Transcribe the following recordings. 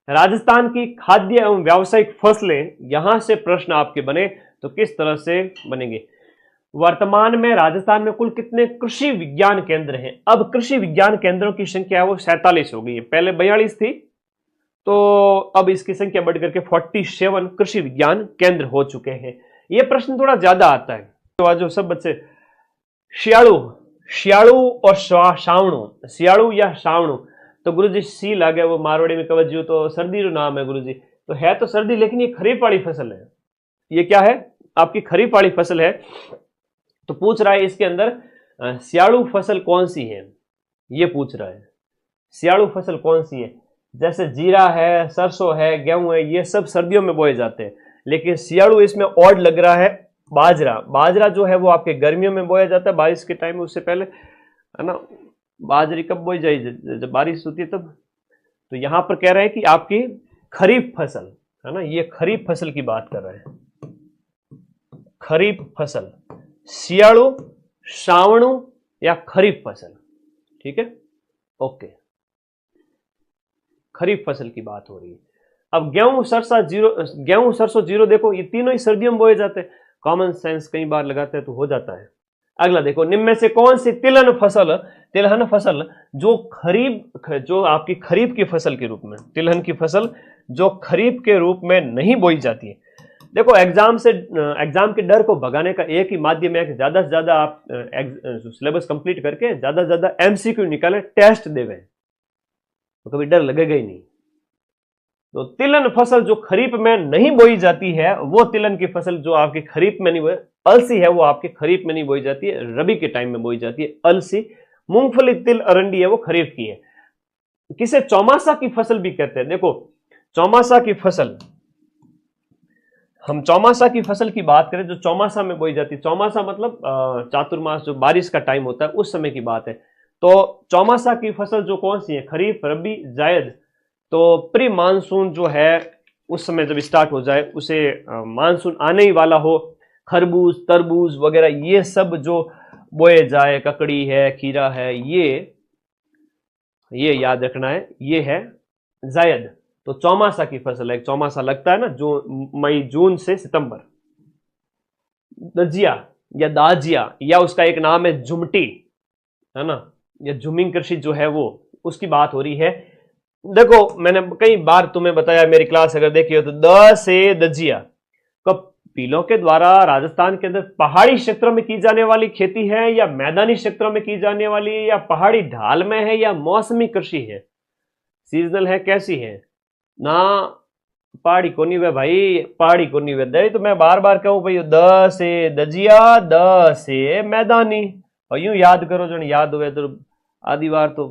राजस्थान की खाद्य एवं व्यावसायिक फसलें, यहां से प्रश्न आपके बने तो किस तरह से बनेंगे। वर्तमान में राजस्थान में कुल कितने कृषि विज्ञान केंद्र हैं। अब कृषि विज्ञान केंद्रों की संख्या वो 47 हो गई है, पहले 42 थी, तो अब इसकी संख्या बढ़कर के 47 कृषि विज्ञान केंद्र हो चुके हैं। यह प्रश्न थोड़ा ज्यादा आता है, तो आज जो सब बच्चे शियाड़ू, शियाड़ू और श्रावणु, शियाड़ू या श्रावणु, तो गुरुजी सी लागे वो मारवाड़ी में कवज्जू, तो सर्दी रो नाम है गुरुजी, तो है तो सर्दी, लेकिन ये खरीफ वाली फसल है। ये क्या है, आपकी खरीफ वाली फसल है। तो पूछ रहा है इसके अंदर सियाड़ू फसल कौन सी है, ये पूछ रहा है सियाड़ू फसल कौन सी है। जैसे जीरा है, सरसों है, गेहूं है, ये सब सर्दियों में बोए जाते हैं, लेकिन सियाड़ू इसमें ऑड लग रहा है। बाजरा, बाजरा जो है वो आपके गर्मियों में बोया जाता है, बारिश के टाइम में, उससे पहले, है ना। बाजरी कब बोई जाएगी, जब बारिश होती है तब। तो यहां पर कह रहे हैं कि आपकी खरीफ फसल, है ना, ये खरीफ फसल की बात कर रहे हैं, खरीफ फसल, सियाड़ू, श्रावणु या खरीफ फसल, ठीक है, ओके, खरीफ फसल की बात हो रही है। अब गेहूं, सरसा, जीरो, गेहूं, सरसों, जीरो, देखो ये तीनों ही सर्दियों में बोए जाते हैं, कॉमन सेंस कई बार लगाते हैं तो हो जाता है। अगला देखो, निम्न में से कौन सी तिलहन फसल, तिलहन फसल जो खरीफ, जो आपकी खरीफ की फसल के रूप में, तिलहन की फसल जो खरीफ के रूप में नहीं बोई जाती है। देखो एग्जाम के डर को भगाने का एक ही माध्यम है कि ज्यादा से ज्यादा आप सिलेबस कंप्लीट करके ज्यादा से ज्यादा एमसीक्यू निकालें, टेस्ट देवें, तो कभी डर लगेगा ही नहीं। तो तिलहन फसल जो खरीफ में नहीं बोई जाती है, वो तिलहन की फसल जो आपकी खरीफ में नहीं बोई, अलसी है वो आपकी खरीफ में नहीं बोई जाती है, रबी के टाइम में बोई जाती है अलसी। मूंगफली, तिल, अरंडी है वो खरीफ की है। किसे चौमासा की फसल भी कहते हैं। देखो चौमासा की फसल, हम चौमासा की फसल की बात करें जो चौमासा में बोई जाती है, चौमासा मतलब चातुर्मास, जो बारिश का टाइम होता है उस समय की बात है। तो चौमासा की फसल जो कौन सी है, खरीफ, रबी, जायद। तो प्री मानसून जो है उस समय जब स्टार्ट हो जाए, उसे मानसून आने ही वाला हो, खरबूज, तरबूज वगैरह ये सब जो बोए जाए, ककड़ी है, खीरा है, ये याद रखना है, ये है जायद। तो चौमासा की फसल है, चौमासा लगता है ना जो मई, जून से सितंबर। दजिया या दाजिया, या उसका एक नाम है झुमटी, है ना, या झुमिंग कृषि जो है वो, उसकी बात हो रही है। देखो मैंने कई बार तुम्हें बताया, मेरी क्लास अगर देखी हो तो, द से दजिया कपिलों के द्वारा राजस्थान के अंदर पहाड़ी क्षेत्रों में की जाने वाली खेती है, या मैदानी क्षेत्रों में की जाने वाली, या पहाड़ी ढाल में है, या मौसमी कृषि है, सीजनल है, कैसी है ना। पहाड़ी को नहीं वे भाई, पहाड़ी को नहीं वे दे, तो मैं बार बार कहूं भाई, द से दजिया, द से मैदानी, और यूं याद करो जो याद हुए तो आधी बार तो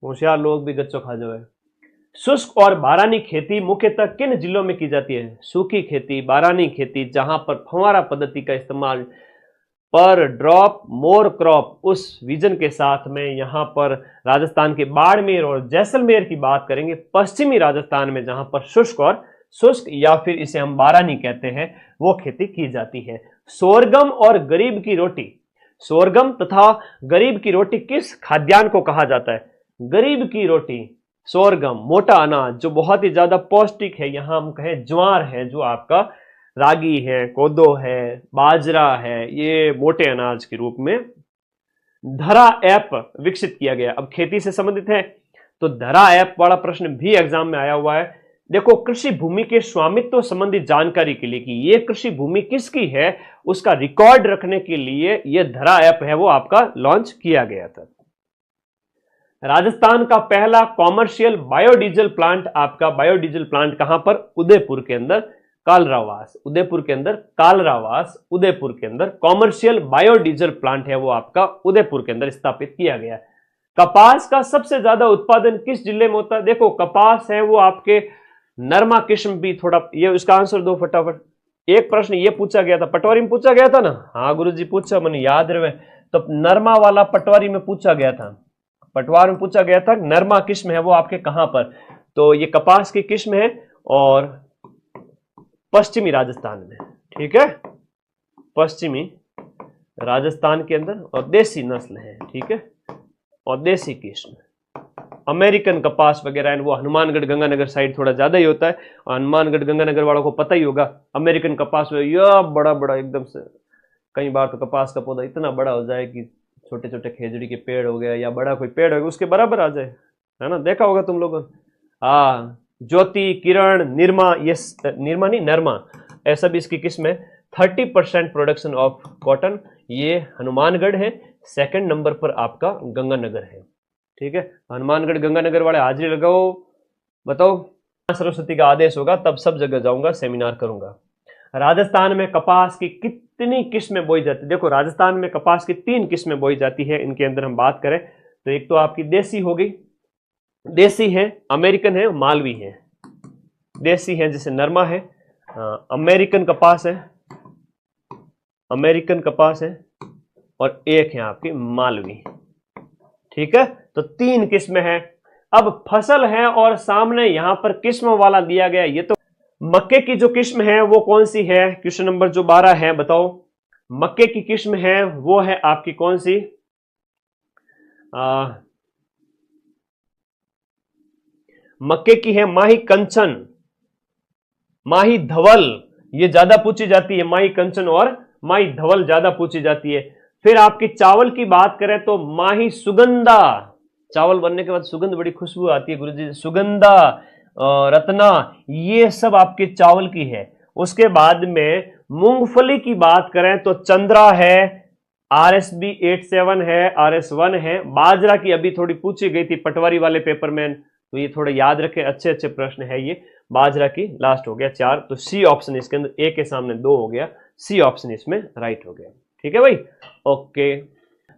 होशियार लोग भी गच्चो खा जाए। शुष्क और बारानी खेती मुख्यतः किन जिलों में की जाती है। सूखी खेती, बारानी खेती, जहां पर फंवारा पद्धति का इस्तेमाल, पर ड्रॉप मोर क्रॉप, उस विजन के साथ में यहां पर राजस्थान के बाड़मेर और जैसलमेर की बात करेंगे। पश्चिमी राजस्थान में जहां पर शुष्क या फिर इसे हम बारानी कहते हैं, वो खेती की जाती है। सोरगम और गरीब की रोटी, सोरगम तथा गरीब की रोटी किस खाद्यान्न को कहा जाता है। गरीब की रोटी, सोरगम, मोटा अनाज जो बहुत ही ज्यादा पौष्टिक है, यहां हम कहें ज्वार है, जो आपका रागी है, कोदो है, बाजरा है, ये मोटे अनाज के रूप में। धरा ऐप विकसित किया गया, अब खेती से संबंधित है तो धरा ऐप वाला प्रश्न भी एग्जाम में आया हुआ है। देखो कृषि भूमि के स्वामित्व संबंधी जानकारी के लिए कि ये कृषि भूमि किसकी है, उसका रिकॉर्ड रखने के लिए ये धरा ऐप है वो आपका लॉन्च किया गया था। राजस्थान का पहला कॉमर्शियल बायोडीजल प्लांट, आपका बायोडीजल प्लांट कहां पर, उदयपुर के अंदर, कालरावास, उदयपुर के अंदर, कालरावास, उदयपुर के अंदर कॉमर्शियल बायोडीजल प्लांट है वो आपका उदयपुर के अंदर स्थापित किया गया। कपास का सबसे ज्यादा उत्पादन किस जिले में होता है। देखो कपास है वो आपके नरमा किस्म भी, थोड़ा ये उसका आंसर दो फटाफट। एक प्रश्न ये पूछा गया था, पटवारी में पूछा गया था ना, हाँ गुरुजी पूछा, मैंने याद रहे, तो नरमा वाला पटवारी में पूछा गया था, पटवार में पूछा गया था, नरमा किस्म है वो आपके कहां पर, तो ये कपास की किस्म है और पश्चिमी राजस्थान में, ठीक है, पश्चिमी राजस्थान के अंदर, और देसी नस्ल है, ठीक है, और देसी किस्म। अमेरिकन कपास वगैरह है वो हनुमानगढ़ गंगानगर साइड थोड़ा ज्यादा ही होता है। और हनुमानगढ़ गंगानगर वालों को पता ही होगा अमेरिकन कपास में यह बड़ा बड़ा एकदम से, कई बार तो कपास का पौधा इतना बड़ा हो जाए कि छोटे छोटे खेजड़ी के पेड़ हो गए या बड़ा कोई पेड़ हो गया उसके बराबर आ जाए, है ना, देखा होगा तुम लोगों ने। हाँ, ज्योति, किरण, निर्मा, ये निर्मा नहीं नरमा, ऐसा भी इसकी किस्म है। 30% प्रोडक्शन ऑफ कॉटन, ये हनुमानगढ़ है। सेकंड नंबर पर आपका गंगानगर है। ठीक है, हनुमानगढ़ गंगानगर वाले हाजिरी लगाओ, बताओ। सरस्वती का आदेश होगा तब सब जगह जाऊंगा, सेमिनार करूंगा। राजस्थान में कपास की कितनी किस्में बोई जाती है? देखो राजस्थान में कपास की 3 किस्में बोई जाती है। इनके अंदर हम बात करें तो एक तो आपकी देसी हो गई, देसी है, अमेरिकन है, मालवी है। देसी है जैसे नरमा है, अमेरिकन कपास है, अमेरिकन कपास है, और एक है आपकी मालवी। ठीक है, तो 3 किस्में हैं। अब फसल है और सामने यहां पर किस्म वाला दिया गया, ये तो मक्के की जो किस्म है वो कौन सी है? क्वेश्चन नंबर जो 12 है, बताओ। मक्के की किस्म है वो है आपकी कौन सी? मक्के की है माही कंचन, माही धवल, ये ज्यादा पूछी जाती है। माही कंचन और माही धवल ज्यादा पूछी जाती है। फिर आपकी चावल की बात करें तो माही सुगंधा, चावल बनने के बाद सुगंध, बड़ी खुशबू आती है गुरुजी, सुगंधा, रत्ना, ये सब आपके चावल की है। उसके बाद में मूंगफली की बात करें तो चंद्रा है, RSB 87 है, RS1 है। बाजरा की अभी थोड़ी पूछी गई थी पटवारी वाले पेपर में, तो ये थोड़ा याद रखें, अच्छे अच्छे प्रश्न है ये। बाजरा की लास्ट हो गया 4, तो सी ऑप्शन इसके अंदर, ए के सामने 2 हो गया, सी ऑप्शन इसमें राइट हो गया। ठीक है भाई, ओके।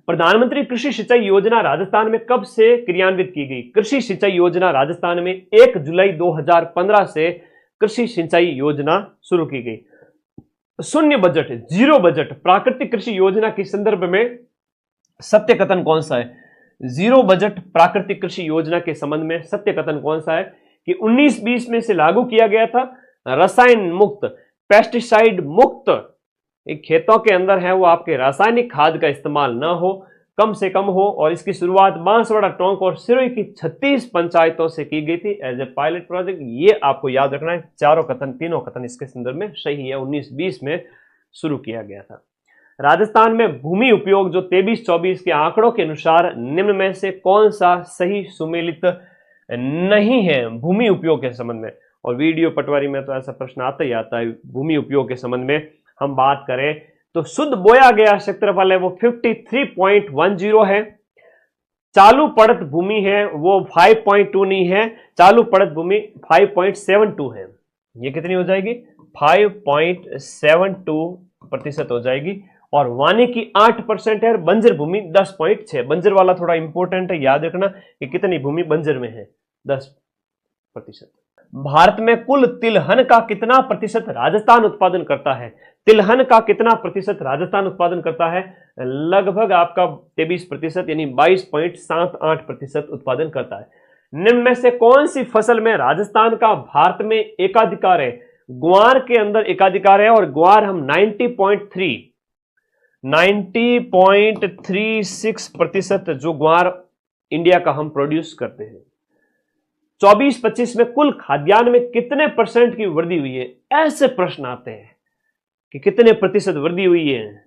प्रधानमंत्री कृषि सिंचाई योजना राजस्थान में कब से क्रियान्वित की गई? कृषि सिंचाई योजना राजस्थान में 1 जुलाई 2015 से कृषि सिंचाई योजना शुरू की गई। शून्य बजट, जीरो बजट प्राकृतिक कृषि योजना के संदर्भ में सत्य कथन कौन सा है? जीरो बजट प्राकृतिक कृषि योजना के संबंध में सत्य कथन कौन सा है? कि 19-20 में से लागू किया गया था। रसायन मुक्त, पेस्टिसाइड मुक्त, एक खेतों के अंदर है वो आपके रासायनिक खाद का इस्तेमाल ना हो, कम से कम हो। और इसकी शुरुआत बांसवाड़ा, टोंक और सिरोही की 36 पंचायतों से की गई थी एज ए पायलट प्रोजेक्ट। ये आपको याद रखना है, चारों कथन, तीनों कथन इसके संदर्भ में सही है। 19-20 में शुरू किया गया था। राजस्थान में भूमि उपयोग जो 23-24 के आंकड़ों के अनुसार निम्न में से कौन सा सही सुमेलित नहीं है भूमि उपयोग के संबंध में? और वीडियो पटवारी में तो ऐसा प्रश्न आता ही आता है भूमि उपयोग के संबंध में। हम बात करें तो शुद्ध बोया गया क्षेत्रफल है वो 53.10 है। चालू पड़त भूमि है वो 5.2 नहीं है, चालू पड़त भूमि 5.72 है। ये कितनी हो जाएगी? 5.72% हो जाएगी। और वानिकी 8% है, बंजर भूमि 10.6। बंजर वाला थोड़ा इंपॉर्टेंट है, याद रखना कि कितनी भूमि बंजर में है, 10%। भारत में कुल तिलहन का कितना प्रतिशत राजस्थान उत्पादन करता है? तिलहन का कितना प्रतिशत राजस्थान उत्पादन करता है? लगभग आपका 23% यानी 22.78% उत्पादन करता है। निम्न में से कौन सी फसल में राजस्थान का भारत में एकाधिकार है? ग्वार के अंदर एकाधिकार है, और ग्वार हम 90.36% जो ग्वार इंडिया का हम प्रोड्यूस करते हैं। 24-25 में कुल खाद्यान्न में कितने % की वृद्धि हुई है? ऐसे प्रश्न आते हैं कि कितने प्रतिशत वृद्धि हुई है,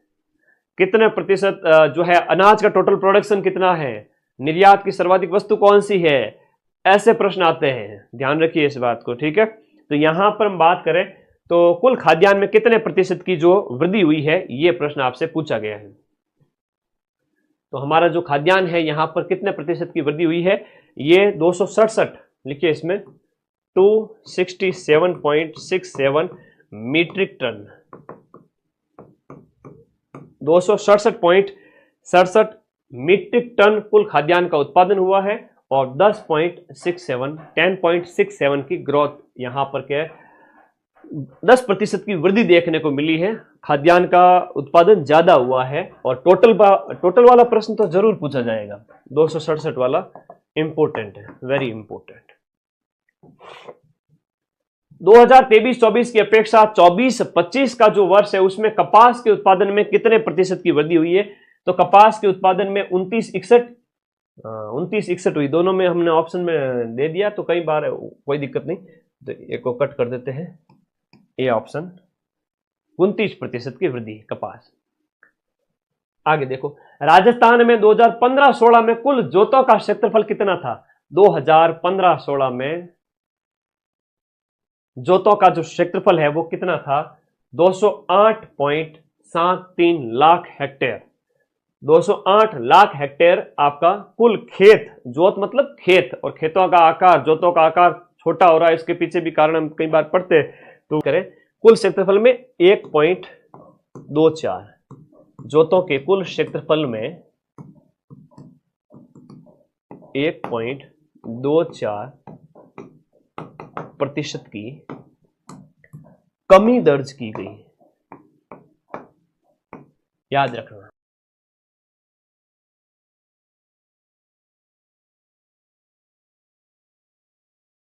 कितने प्रतिशत जो है अनाज का टोटल प्रोडक्शन कितना है, निर्यात की सर्वाधिक वस्तु कौन सी है, ऐसे प्रश्न आते हैं, ध्यान रखिए इस बात को। ठीक है, तो यहां पर हम बात करें तो कुल खाद्यान्न में कितने प्रतिशत की जो वृद्धि हुई है, यह प्रश्न आपसे पूछा गया है। तो हमारा जो खाद्यान्न है यहां पर कितने प्रतिशत की वृद्धि हुई है? ये 267, लिखिए इसमें 267.67 मीट्रिक टन, 267.67 मीट्रिक टन कुल खाद्यान्न का उत्पादन हुआ है। और 10.67 की ग्रोथ यहां पर क्या है, 10% की वृद्धि देखने को मिली है। खाद्यान्न का उत्पादन ज्यादा हुआ है। और टोटल वाला प्रश्न तो जरूर पूछा जाएगा, 267 वाला इंपोर्टेंट है, वेरी इंपोर्टेंट। 2023-24 की अपेक्षा 24-25 का जो वर्ष है उसमें कपास के उत्पादन में कितने प्रतिशत की वृद्धि हुई है? तो कपास के उत्पादन में 29-61, 29 61 हुई, दोनों में हमने ऑप्शन में दे दिया तो कई बार कोई दिक्कत नहीं, तो एक को कट कर देते हैं। ये ऑप्शन 29% की वृद्धि कपास। आगे देखो, राजस्थान में 2015-16 में कुल जोतों का क्षेत्रफल कितना था? 2015-16 में जोतों का जो क्षेत्रफल है वो कितना था? 208.73 लाख हेक्टेयर। 208 लाख हेक्टेयर आपका कुल खेत, जोत मतलब खेत, और खेतों का आकार, जोतों का आकार छोटा हो रहा है, इसके पीछे भी कारण हम कई बार पढ़ते हैं, तो करें कुल क्षेत्रफल में 1.24, जोतों के कुल क्षेत्रफल में 1.24% की कमी दर्ज की गई, याद रखना।